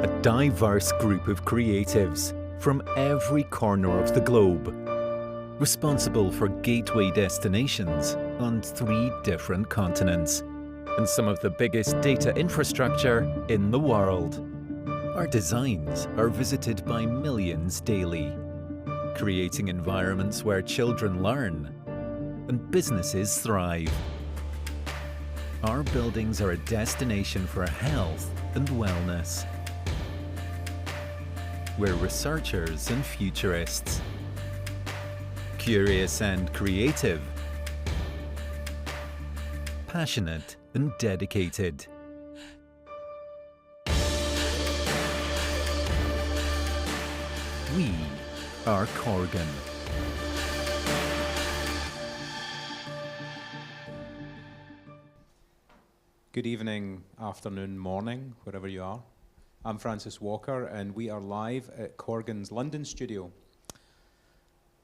A diverse group of creatives from every corner of the globe, responsible for gateway destinations on 3 different continents and some of the biggest data infrastructure in the world. Our designs are visited by millions daily, creating environments where children learn and businesses thrive. Our buildings are a destination for health and wellness. We're researchers and futurists, curious and creative, passionate and dedicated. We are Corgan. Good evening, afternoon, morning, wherever you are. I'm Francis Walker, and we are live at Corgan's London studio.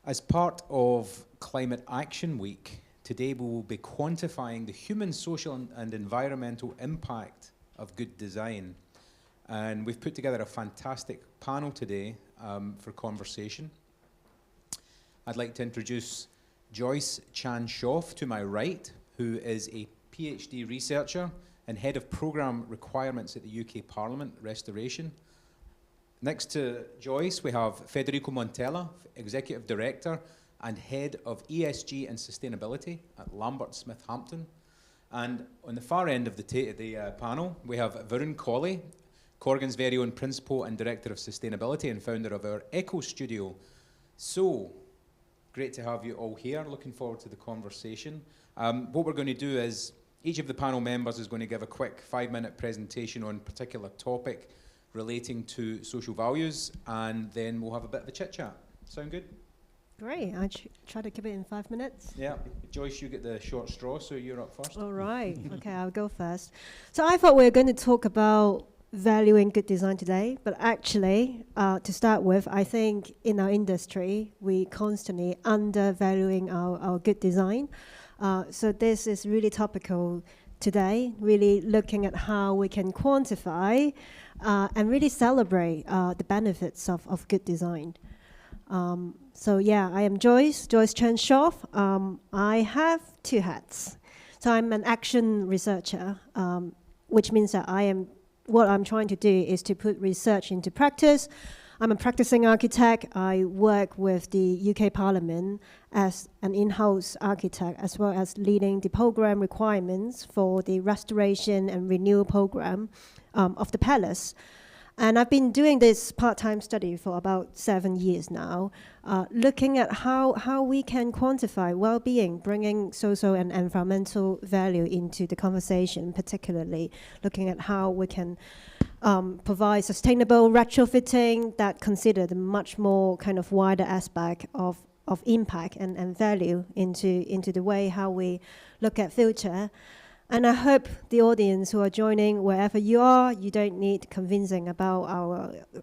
As part of Climate Action Week, today we will be quantifying the human, social, and environmental impact of good design. And we've put together a fantastic panel today for conversation. I'd like to introduce Joyce Chan-Schoof to my right, who is a PhD researcher and Head of Programme Requirements at the UK Parliament, Restoration. Next to Joyce, we have Federico Montella, Executive Director and Head of ESG and Sustainability at Lambert Smith Hampton. And on the far end of the panel, we have Varun Kohli, Corgan's very own Principal and Director of Sustainability and founder of our Echo Studio. So, great to have you all here. Looking forward to the conversation. What we're going to do is, each of the panel members is going to give a quick 5-minute presentation on a particular topic relating to social values, and then we'll have a bit of a chit-chat. Sound good? Great. I'll try to keep it in 5 minutes. Yeah. Joyce, you get the short straw, so you're up first. All right. Okay, I'll go first. So I thought we were going to talk about valuing good design today, but actually, to start with, I think in our industry, we constantly undervaluing our good design. So this is really topical today, really looking at how we can quantify and really celebrate the benefits of good design. So yeah, I am Joyce Chan-Schoof. I have 2 hats. So I'm an action researcher, which means that what I'm trying to do is to put research into practice. I'm a practicing architect. I work with the UK Parliament as an in-house architect, as well as leading the program requirements for the restoration and renewal program of the palace. And I've been doing this part-time study for about 7 years now, looking at how we can quantify well-being, bringing social and environmental value into the conversation, particularly looking at how we can provide sustainable retrofitting that consider the much more kind of wider aspect of impact and value into the way how we look at future. And I hope the audience who are joining, wherever you are, you don't need convincing about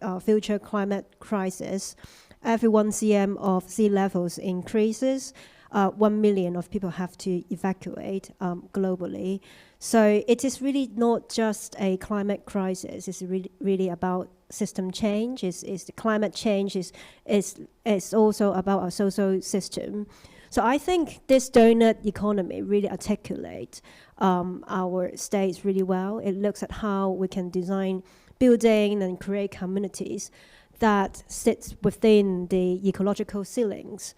our future climate crisis. Every 1 cm of sea levels increases, 1 million of people have to evacuate globally. So it is really not just a climate crisis. It's really about system change. It's the climate change is also about our social system. So I think this donut economy really articulates our states really well. It looks at how we can design building and create communities that sits within the ecological ceilings,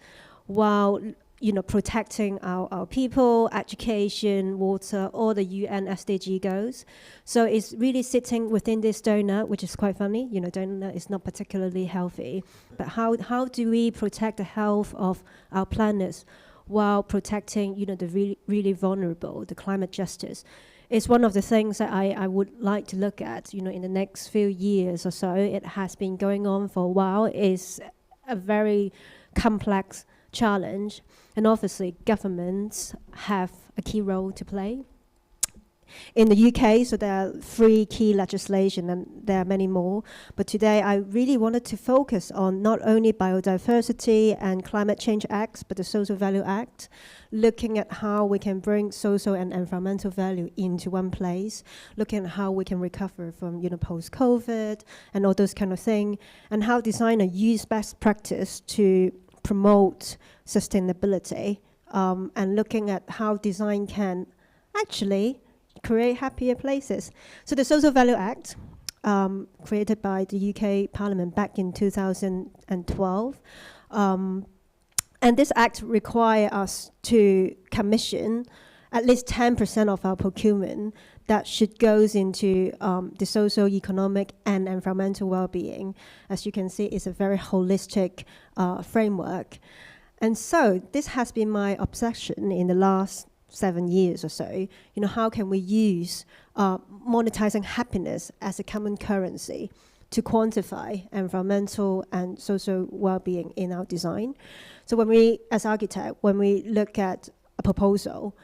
while protecting our people, education, water, all the UN SDG goals. So it's really sitting within this donut, which is quite funny. Donut is not particularly healthy. But how do we protect the health of our planet while protecting, the really vulnerable, the climate justice? It's one of the things that I would like to look at, in the next few years or so. It has been going on for a while. It's a very complex challenge, and obviously governments have a key role to play. In the UK, so there are 3 key legislation, and there are many more. But today, I really wanted to focus on not only Biodiversity and Climate Change Acts, but the Social Value Act, looking at how we can bring social and environmental value into one place, looking at how we can recover from, post-COVID and all those kind of things, and how designers use best practice to promote sustainability, and looking at how design can actually create happier places. So the Social Value Act, created by the UK Parliament back in 2012, and this act requires us to commission at least 10% of our procurement that should goes into the social, economic, and environmental well-being. As you can see, it's a very holistic framework. And so this has been my obsession in the last 7 years or so. How can we use monetizing happiness as a common currency to quantify environmental and social well-being in our design? So when we, as architect, when we look at a proposal,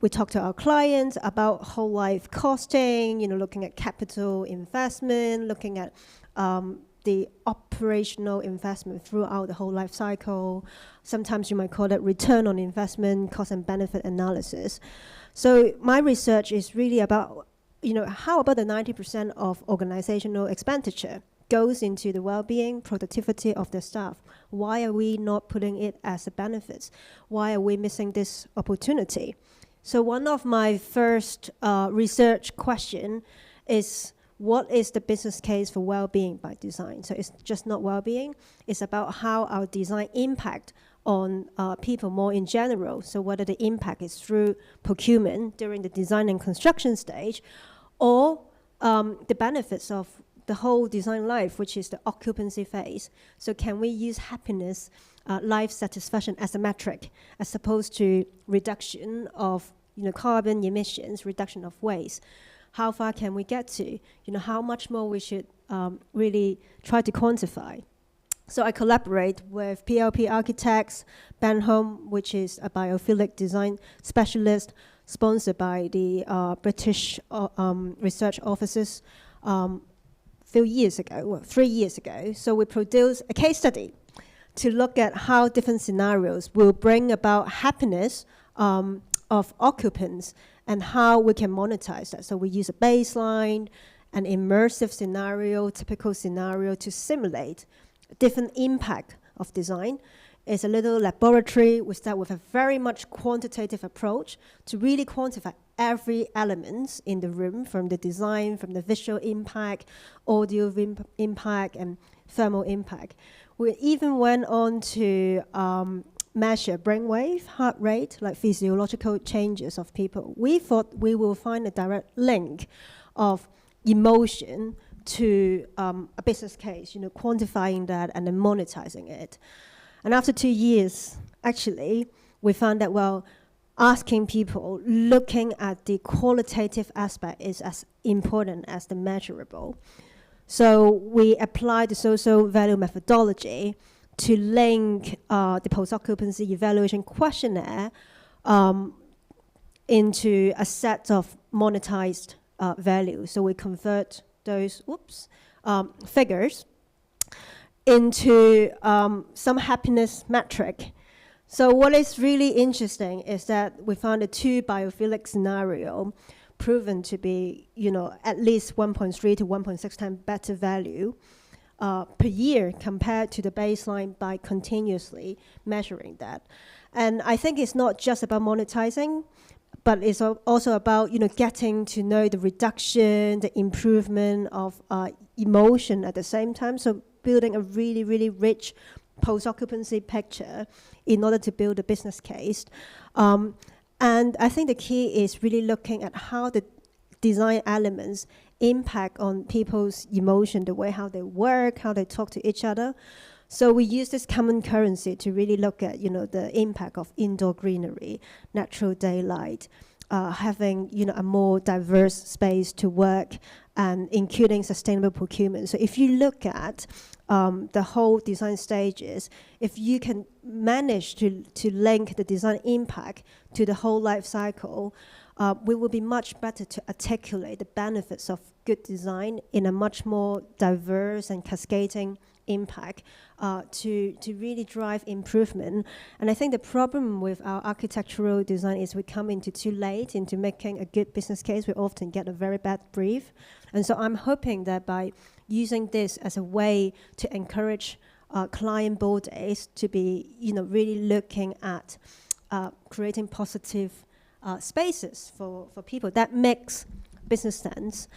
we talk to our clients about whole life costing, looking at capital investment, looking at the operational investment throughout the whole life cycle. Sometimes you might call it return on investment, cost and benefit analysis. So my research is really about, how about the 90% of organizational expenditure goes into the well-being, productivity of the staff? Why are we not putting it as a benefit? Why are we missing this opportunity? So one of my first research question is, what is the business case for well-being by design? So it's just not well-being. It's about how our design impact on people more in general. So whether the impact is through procurement during the design and construction stage, or the benefits of the whole design life, which is the occupancy phase. So can we use happiness, life satisfaction as a metric, as opposed to reduction of carbon emissions, reduction of waste? How far can we get to? How much more we should really try to quantify? So I collaborate with PLP Architects, Ben Home, which is a biophilic design specialist, sponsored by the British research offices, 3 years ago. So we produced a case study to look at how different scenarios will bring about happiness of occupants and how we can monetize that. So we use a baseline, an immersive scenario, typical scenario to simulate different impact of design. It's a little laboratory. We start with a very much quantitative approach to really quantify every element in the room, from the design, from the visual impact, audio impact, and thermal impact. We even went on to measure brainwave, heart rate, like physiological changes of people. We thought we will find a direct link of emotion to a business case, quantifying that and then monetizing it. And after 2 years, actually, we found that, asking people, looking at the qualitative aspect is as important as the measurable. So we applied the social value methodology to link the post-occupancy evaluation questionnaire into a set of monetized values. So we convert those figures into some happiness metric. So what is really interesting is that we found a 2 biophilic scenario proven to be, at least 1.3 to 1.6 times better value per year compared to the baseline by continuously measuring that. And I think it's not just about monetizing, but it's also about, getting to know the reduction, the improvement of emotion at the same time. So building a really, really rich post-occupancy picture in order to build a business case. And I think the key is really looking at how the design elements impact on people's emotion, the way how they work, how they talk to each other. So we use this common currency to really look at, the impact of indoor greenery, natural daylight, having, a more diverse space to work, and including sustainable procurement. So if you look at the whole design stages, if you can manage to link the design impact to the whole life cycle, we will be much better to articulate the benefits of good design in a much more diverse and cascading impact to really drive improvement. And I think the problem with our architectural design is we come into too late into making a good business case. We often get a very bad brief. And so I'm hoping that by using this as a way to encourage client bodies to be, really looking at creating positive spaces for people, that makes business sense.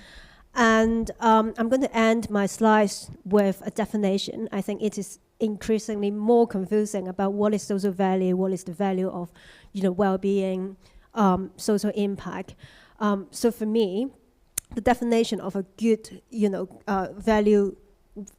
And I'm going to end my slides with a definition. I think it is increasingly more confusing about what is social value, what is the value of, well-being, social impact. So for me, the definition of a good, value,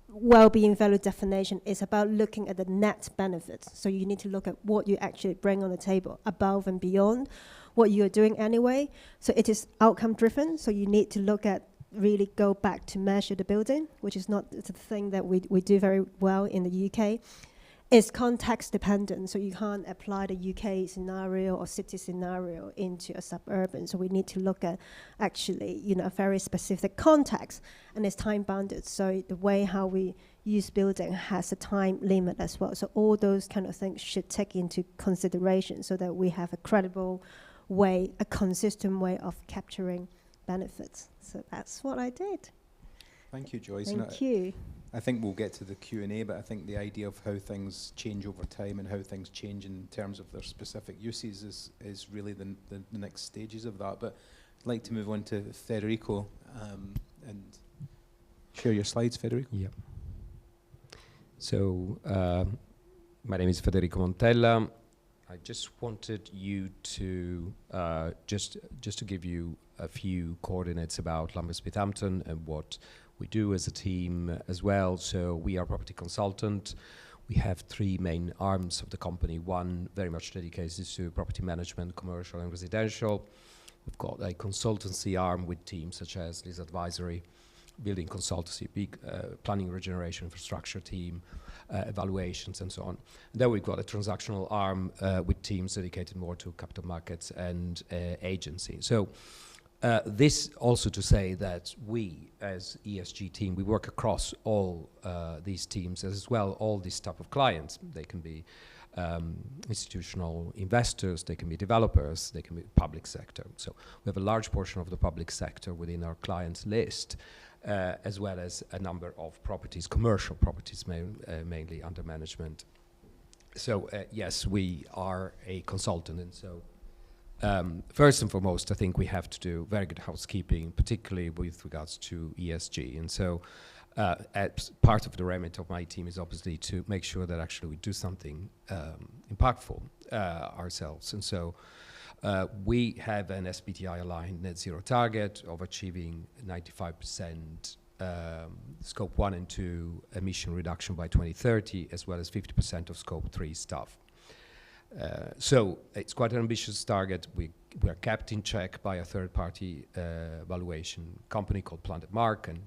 well-being value definition is about looking at the net benefits. So you need to look at what you actually bring on the table above and beyond what you're doing anyway. So it is outcome driven. So you need to look at really go back to measure the building, which is not the thing that we do very well in the UK. It's context dependent, so you can't apply the UK scenario or city scenario into a suburban. So we need to look at actually, a very specific context, and it's time bounded. So the way how we use building has a time limit as well. So all those kind of things should take into consideration so that we have a credible way, a consistent way of capturing benefits. So that's what I did. Thank you, Joyce. Thank you. I think we'll get to the Q&A, but I think the idea of how things change over time and how things change in terms of their specific uses is really the next stages of that. But I'd like to move on to Federico and share your slides, Federico. Yeah. So my name is Federico Montella. I just wanted you to just to give you a few coordinates about Lambeth Smith Hampton and what we do as a team as well. So we are property consultant. We have three main arms of the company. One very much dedicated to property management, commercial and residential. We've got a consultancy arm with teams such as lease advisory, building consultancy, big planning regeneration infrastructure team, evaluations and so on. And then we've got a transactional arm with teams dedicated more to capital markets and agency. So this also to say that we as ESG team, we work across all these teams as well, all these type of clients. They can be institutional investors, they can be developers, they can be public sector. So we have a large portion of the public sector within our clients list, as well as a number of properties, commercial properties mainly under management. So yes, we are a consultant, and so first and foremost, I think we have to do very good housekeeping, particularly with regards to ESG. And so as part of the remit of my team is obviously to make sure that actually we do something impactful ourselves. And so we have an SBTI aligned net zero target of achieving 95% scope 1 and 2 emission reduction by 2030, as well as 50% of scope 3 stuff. So it's quite an ambitious target. We are kept in check by a third-party evaluation company called Planet Mark, and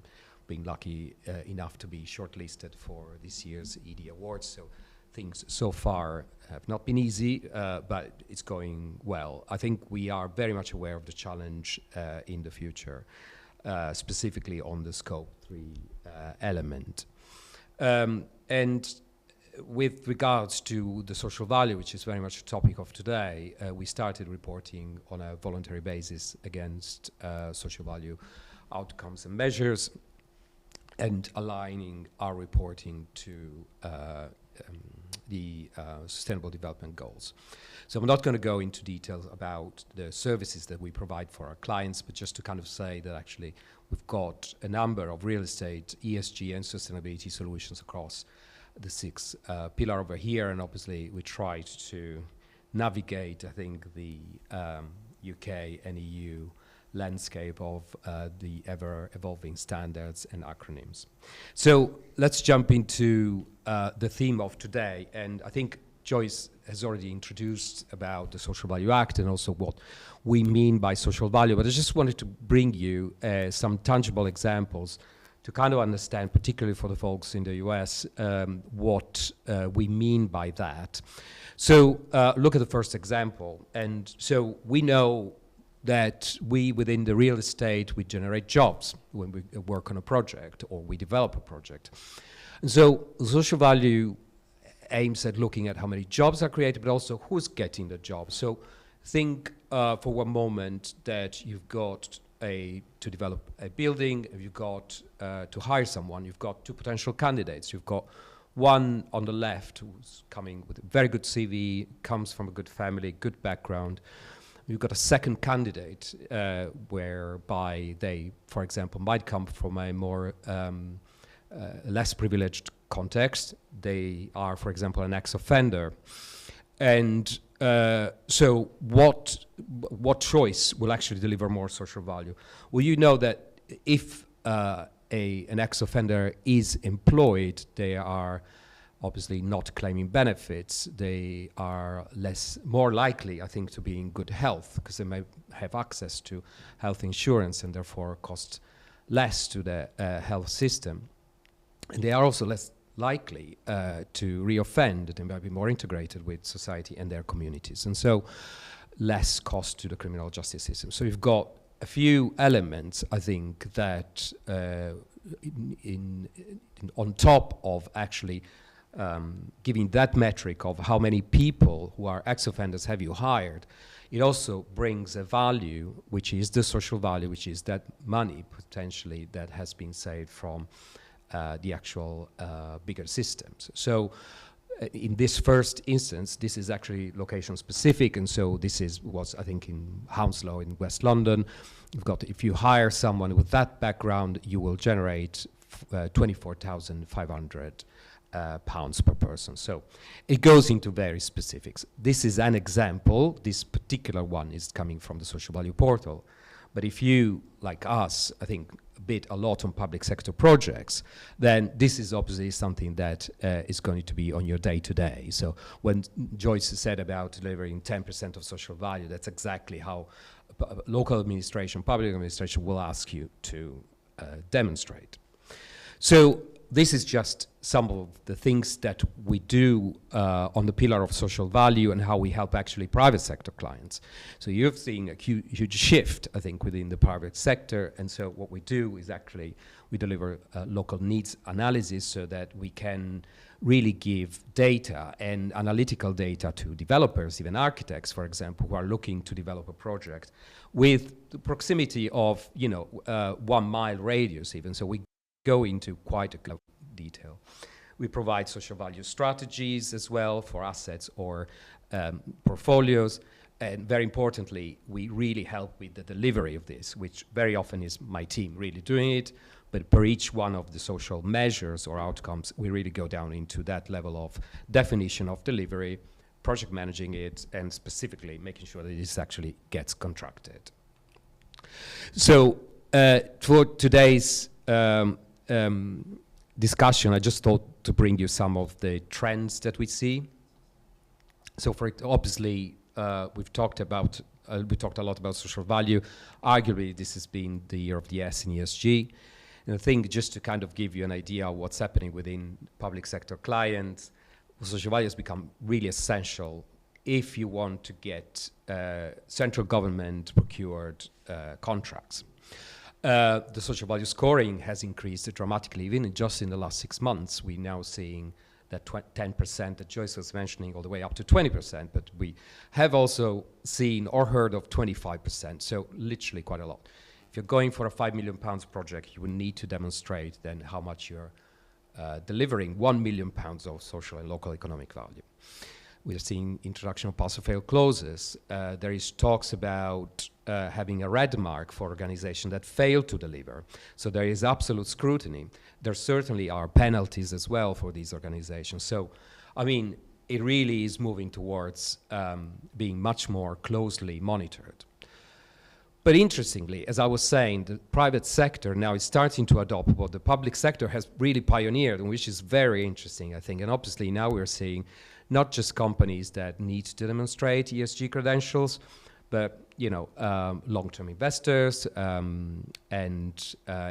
being lucky enough to be shortlisted for this year's ED Awards. So things so far have not been easy, but it's going well. I think we are very much aware of the challenge in the future, specifically on the scope 3 element. And with regards to the social value, which is very much the topic of today, we started reporting on a voluntary basis against social value outcomes and measures, and aligning our reporting to the Sustainable Development Goals. So I'm not going to go into details about the services that we provide for our clients, but just to kind of say that actually we've got a number of real estate, ESG and sustainability solutions across the 6 pillar over here, and obviously we tried to navigate, I think, the UK and EU landscape of the ever-evolving standards and acronyms. So let's jump into the theme of today, and I think Joyce has already introduced about the Social Value Act and also what we mean by social value, but I just wanted to bring you some tangible examples to kind of understand, particularly for the folks in the US, what we mean by that. So look at the first example. And so we know that we, within the real estate, we generate jobs when we work on a project or we develop a project. And so social value aims at looking at how many jobs are created, but also who's getting the job. So think for one moment that you've got to develop a building, if you've got to hire someone, you've got two potential candidates. You've got one on the left who's coming with a very good CV, comes from a good family, good background. You've got a second candidate whereby they, for example, might come from a more less privileged context. They are, for example, an ex-offender. And so what choice will actually deliver more social value? Well, you know that if an ex-offender is employed, they are obviously not claiming benefits. They are more likely, I think, to be in good health because they may have access to health insurance and therefore cost less to the health system. And they are also less likely to reoffend. They might be more integrated with society and their communities. And so less cost to the criminal justice system. So you've got a few elements, I think, that on top of actually giving that metric of how many people who are ex-offenders have you hired, it also brings a value, which is the social value, which is that money potentially that has been saved from the actual bigger systems. So in this first instance, this is actually location specific, and so this was I think in Hounslow in West London. You've got, if you hire someone with that background, you will generate 24,500 pounds per person. So it goes into very specifics. This is an example. This particular one is coming from the social value portal. But if you, like us, I think bid a lot on public sector projects, then this is obviously something that is going to be on your day-to-day. So when Joyce said about delivering 10% of social value, that's exactly how local administration, public administration will ask you to demonstrate. So this is just some of the things that we do on the pillar of social value and how we help actually private sector clients. So you've seen a huge shift, I think, within the private sector. And so what we do is actually we deliver local needs analysis so that we can really give data and analytical data to developers, even architects, for example, who are looking to develop a project with the proximity of, 1 mile radius even. So we go into quite a detail. We provide social value strategies as well for assets or portfolios. And very importantly, we really help with the delivery of this, which very often is my team really doing it. But per each one of the social measures or outcomes, we really go down into that level of definition of delivery, project managing it, and specifically making sure that this actually gets contracted. So for today's discussion, I just thought to bring you some of the trends that we see. So obviously, we've talked a lot about social value. Arguably, this has been the year of the S in ESG. And I think just to kind of give you an idea of what's happening within public sector clients, social value has become really essential if you want to get central government procured contracts. The social value scoring has increased dramatically, even just in the last 6 months. We're now seeing that 10% that Joyce was mentioning all the way up to 20%, but we have also seen or heard of 25%, so literally quite a lot. If you're going for a £5 million project, you will need to demonstrate then how much you're delivering £1 million of social and local economic value. We're seeing introduction of pass or fail clauses. There is talks about having a red mark for organizations that fail to deliver. So there is absolute scrutiny. There certainly are penalties as well for these organizations. So, I mean, it really is moving towards being much more closely monitored. But interestingly, as I was saying, the private sector now is starting to adopt what the public sector has really pioneered, and which is very interesting, I think. And obviously now we're seeing not just companies that need to demonstrate ESG credentials, but long-term investors and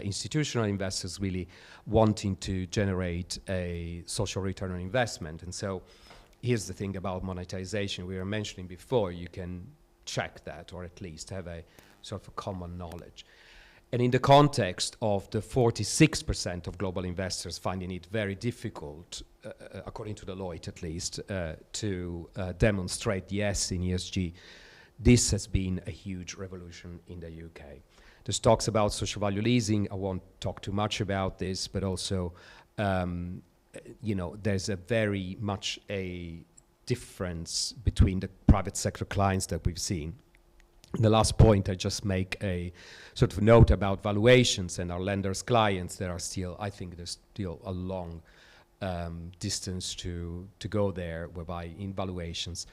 institutional investors really wanting to generate a social return on investment. And so here's the thing about monetization. We were mentioning before, you can check that, or at least have a sort of a common knowledge. And in the context of the 46% of global investors finding it very difficult, according to Deloitte at least, to demonstrate the S in ESG, this has been a huge revolution in the UK. There's talks about social value leasing. I won't talk too much about this, but also, you know, there's a very much a difference between the private sector clients that we've seen. The last point, I just make a sort of note about valuations and our lenders' clients. There are still, I think there's still a long distance to go there, whereby in valuations,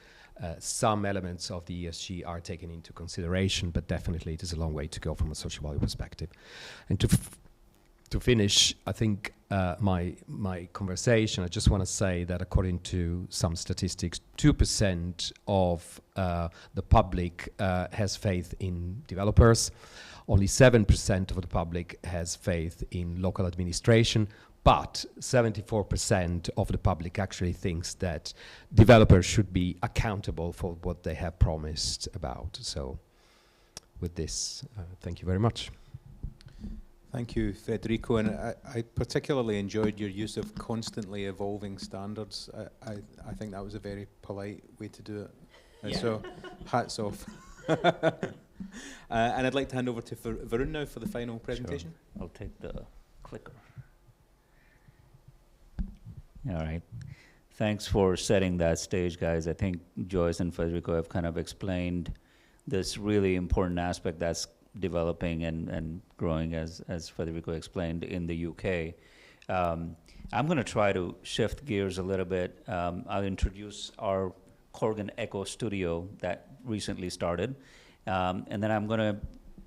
some elements of the ESG are taken into consideration, but definitely it is a long way to go from a social value perspective. And to finish, I think my conversation, I just want to say that according to some statistics, 2% of the public has faith in developers. Only 7% of the public has faith in local administration, but 74% of the public actually thinks that developers should be accountable for what they have promised about. So with this, thank you very much. Thank you, Federico, and I particularly enjoyed your use of constantly evolving standards. I think that was a very polite way to do it. And so, hats off. And I'd like to hand over to Varun now for the final presentation. Sure. I'll take the clicker. All right. Thanks for setting that stage, guys. I think Joyce and Federico have kind of explained this really important aspect that's developing and growing, as Federico explained, in the UK. I'm going to try to shift gears a little bit. I'll introduce our Corgan Echo Studio that recently started. And then I'm going to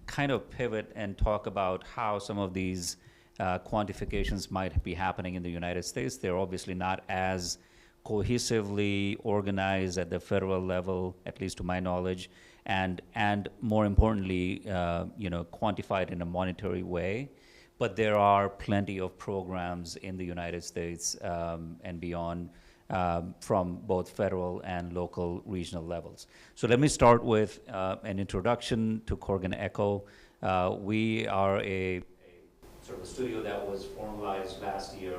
kind of pivot and talk about how some of these quantifications might be happening in the United States. They're obviously not as cohesively organized at the federal level, at least to my knowledge, and more importantly, you know, quantified in a monetary way. But there are plenty of programs in the United States and beyond from both federal and local regional levels. So let me start with an introduction to Corgan Echo. We are a sort of a studio that was formalized last year,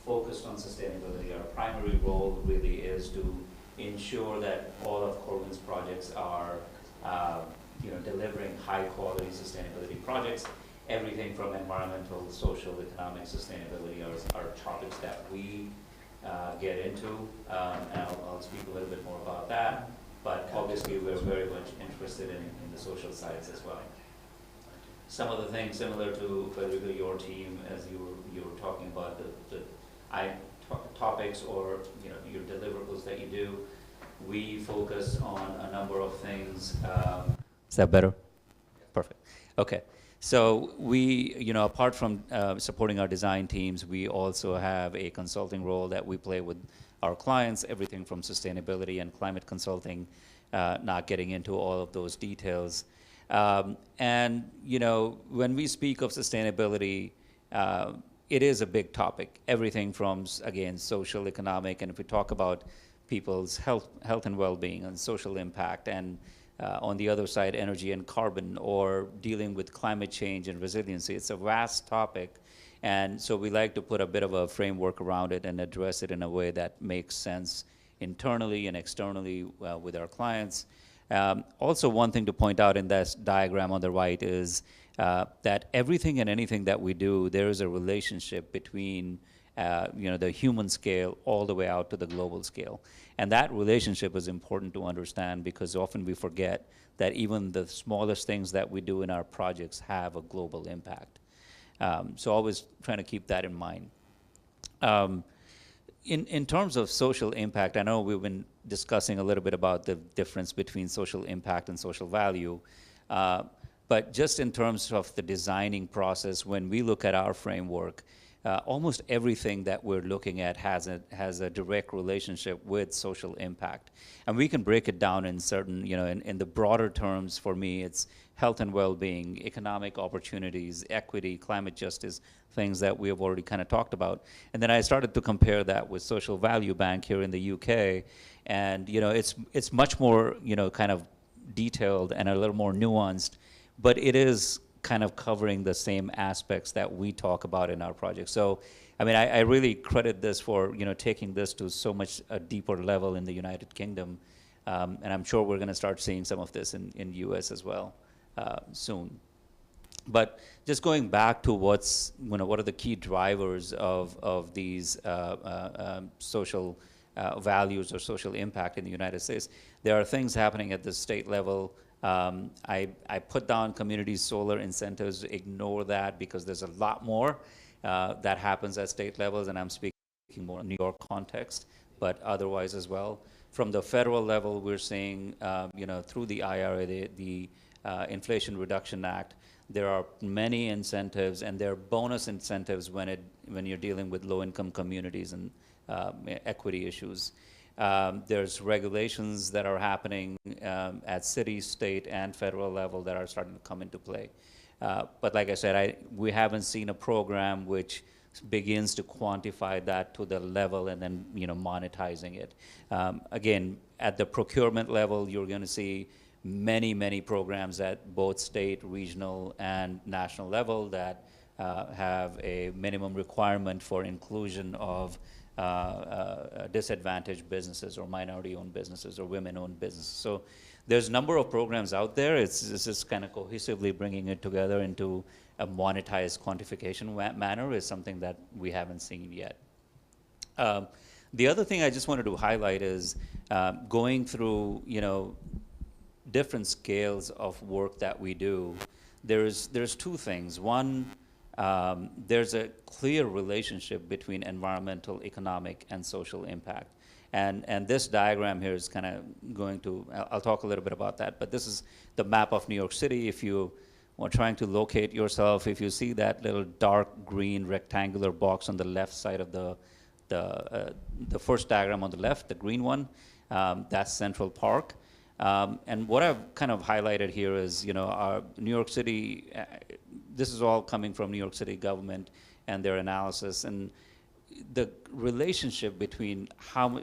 focused on sustainability. Our primary role really is to ensure that all of Corgan's projects are you know, delivering high-quality sustainability projects. Everything from environmental, social, economic sustainability are topics that we get into, and I'll speak a little bit more about that. But obviously, we're very much interested in the social sides as well. Some of the things similar to Federico, your team, as you were talking about the topics or you know your deliverables that you do. We focus on a number of things. Is that better? Perfect. Okay. So we, you know, apart from supporting our design teams, we also have a consulting role that we play with our clients, everything from sustainability and climate consulting, not getting into all of those details. And, you know, when we speak of sustainability, it is a big topic. Everything from, again, social, economic, and if we talk about people's health and well-being and social impact, and on the other side, energy and carbon, or dealing with climate change and resiliency. It's a vast topic, and so we like to put a bit of a framework around it and address it in a way that makes sense internally and externally with our clients. Also, one thing to point out in this diagram on the right is that everything and anything that we do, there is a relationship between you know, the human scale all the way out to the global scale. And that relationship is important to understand because often we forget that even the smallest things that we do in our projects have a global impact. So always trying to keep that in mind. In terms of social impact, I know we've been discussing a little bit about the difference between social impact and social value. But just in terms of the designing process, when we look at our framework, almost everything that we're looking at has a direct relationship with social impact. And we can break it down in certain, you know, in the broader terms. For me, it's health and well-being, economic opportunities, equity, climate justice, things that we have already kind of talked about. And then I started to compare that with Social Value Bank here in the UK. And, you know, it's much more, you know, kind of detailed and a little more nuanced, but it is kind of covering the same aspects that we talk about in our project. So, I mean, I really credit this for, you know, taking this to so much a deeper level in the United Kingdom, and I'm sure we're going to start seeing some of this in US as well soon. But just going back to what's, you know, what are the key drivers of these social values or social impact in the United States? There are things happening at the state level. I put down community solar incentives, ignore that because there's a lot more that happens at state levels, and I'm speaking more in New York context, but otherwise as well. From the federal level, we're seeing, you know, through the IRA, the Inflation Reduction Act, there are many incentives, and there are bonus incentives when you're dealing with low-income communities and equity issues. There's regulations that are happening at city, state, and federal level that are starting to come into play. But like I said, we haven't seen a program which begins to quantify that to the level and then, you know, monetizing it. Again, at the procurement level, you're going to see many programs at both state, regional, and national level that have a minimum requirement for inclusion of disadvantaged businesses or minority-owned businesses or women-owned businesses. So there's a number of programs out there. It's just kind of cohesively bringing it together into a monetized quantification manner is something that we haven't seen yet. The other thing I just wanted to highlight is going through, you know, different scales of work that we do. There's two things. One, there's a clear relationship between environmental, economic, and social impact. And this diagram here is kind of going to, I'll talk a little bit about that, but this is the map of New York City. If you are trying to locate yourself, if you see that little dark green rectangular box on the left side of the first diagram on the left, the green one, that's Central Park. And what I've kind of highlighted here is, you know, our New York City, this is all coming from New York City government and their analysis, and the relationship between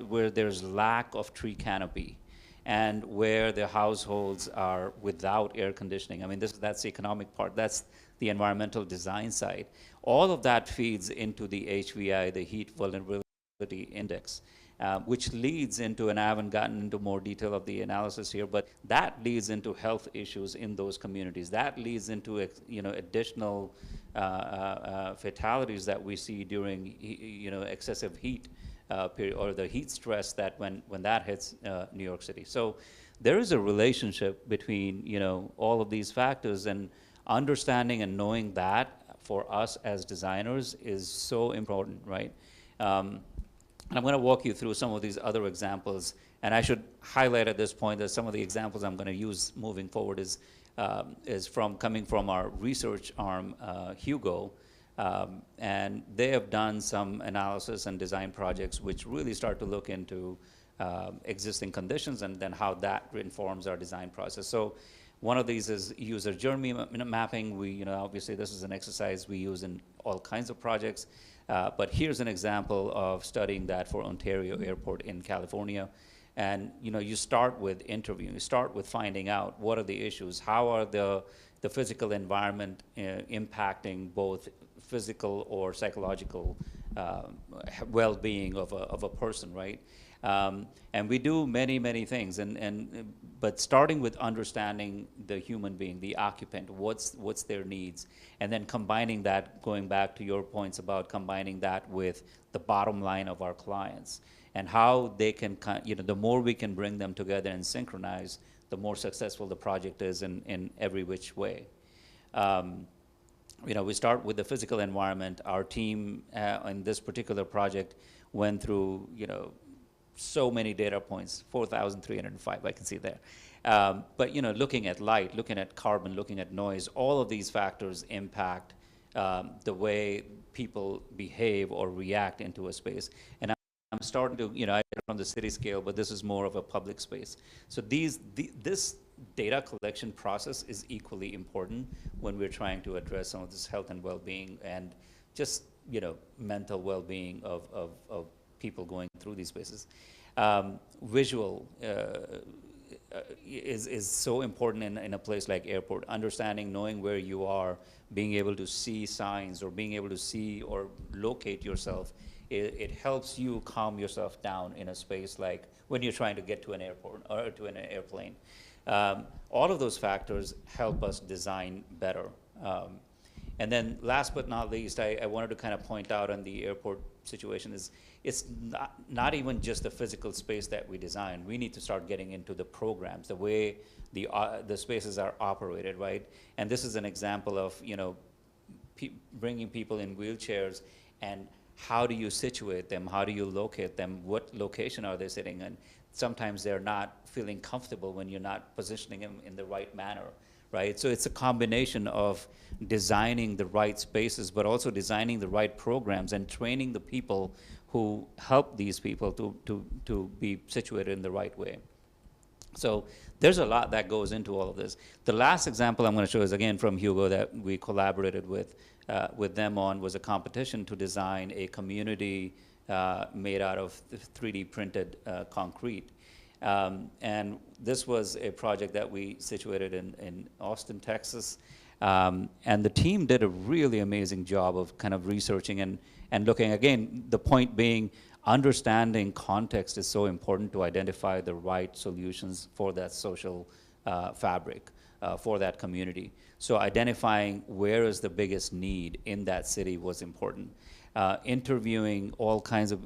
where there's lack of tree canopy and where the households are without air conditioning. I mean, that's the economic part. That's the environmental design side. All of that feeds into the HVI, the Heat Vulnerability Index. Which leads into, and I haven't gotten into more detail of the analysis here, but that leads into health issues in those communities. That leads into, you know, additional fatalities that we see during, you know, excessive heat period, or the heat stress that when that hits New York City. So there is a relationship between, you know, all of these factors, and understanding and knowing that for us as designers is so important, right? And I'm going to walk you through some of these other examples, and I should highlight at this point that some of the examples I'm going to use moving forward is coming from our research arm, Hugo, and they have done some analysis and design projects which really start to look into existing conditions and then how that informs our design process. So one of these is user journey mapping. We, you know, obviously this is an exercise we use in all kinds of projects. But here's an example of studying that for Ontario Airport in California. And, you know, you start with interviewing, you start with finding out what are the issues, how are the physical environment impacting both physical or psychological well-being of a person, right? And we do many things, but starting with understanding the human being, the occupant, what's their needs, and then combining that, going back to your points about combining that with the bottom line of our clients, and how they can, you know, the more we can bring them together and synchronize, the more successful the project is in every which way. You know, we start with the physical environment. Our team in this particular project went through, you know, so many data points, 4,305, I can see there. But, you know, looking at light, looking at carbon, looking at noise, all of these factors impact the way people behave or react into a space. And I'm starting to, you know, I from the city scale, but this is more of a public space. So this data collection process is equally important when we're trying to address some of this health and well-being and just, you know, mental well-being of people going through these spaces. Visual is so important in a place like airport. Understanding, knowing where you are, being able to see signs or being able to see or locate yourself, it helps you calm yourself down in a space like when you're trying to get to an airport or to an airplane. All of those factors help us design better. And then last but not least, I wanted to kind of point out on the airport situation is it's not even just the physical space that we design. We need to start getting into the programs, the way the spaces are operated, right? And this is an example of, you know, bringing people in wheelchairs, and how do you situate them? How do you locate them? What location are they sitting in? Sometimes they're not feeling comfortable when you're not positioning them in the right manner, right? So it's a combination of designing the right spaces, but also designing the right programs and training the people who help these people to be situated in the right way. So there's a lot that goes into all of this. The last example I'm going to show is, again, from Hugo, that we collaborated with them on, was a competition to design a community made out of 3D printed concrete. And this was a project that we situated in Austin, Texas. And the team did a really amazing job of kind of researching and looking. Again, the point being, understanding context is so important to identify the right solutions for that social fabric, for that community. So identifying where is the biggest need in that city was important. Interviewing all kinds of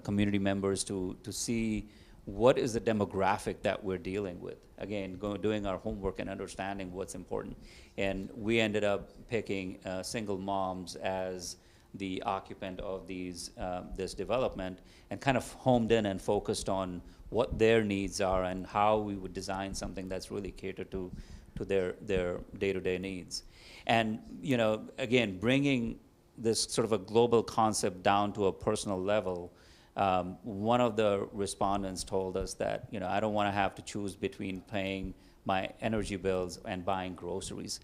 community members to see what is the demographic that we're dealing with. Again, doing our homework and understanding what's important. And we ended up picking single moms as the occupant of this development, and kind of homed in and focused on what their needs are and how we would design something that's really catered to their day-to-day needs. And again, bringing this sort of a global concept down to a personal level. One of the respondents told us that, I don't want to have to choose between paying my energy bills and buying groceries.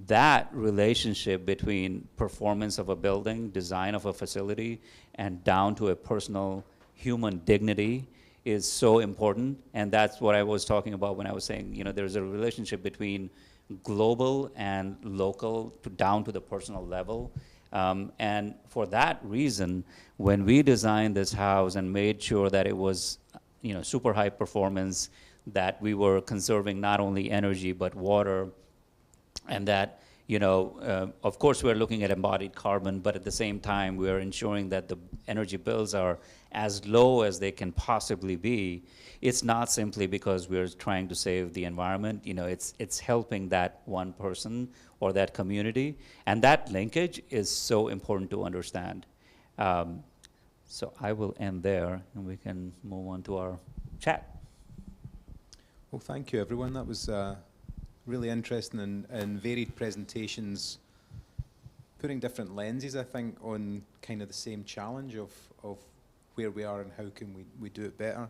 That relationship between performance of a building, design of a facility, and down to a personal human dignity is so important. And that's what I was talking about when I was saying, there's a relationship between global and local down to the personal level. And for that reason, when we designed this house and made sure that it was, super high performance, that we were conserving not only energy but water, and that, of course we're looking at embodied carbon, but at the same time we're ensuring that the energy bills are as low as they can possibly be. It's not simply because we're trying to save the environment, it's helping that one person or that community, and that linkage is so important to understand. So I will end there, and we can move on to our chat. Well, thank you, everyone. That was really interesting and varied presentations, putting different lenses, I think, on kind of the same challenge of where we are and how can we do it better.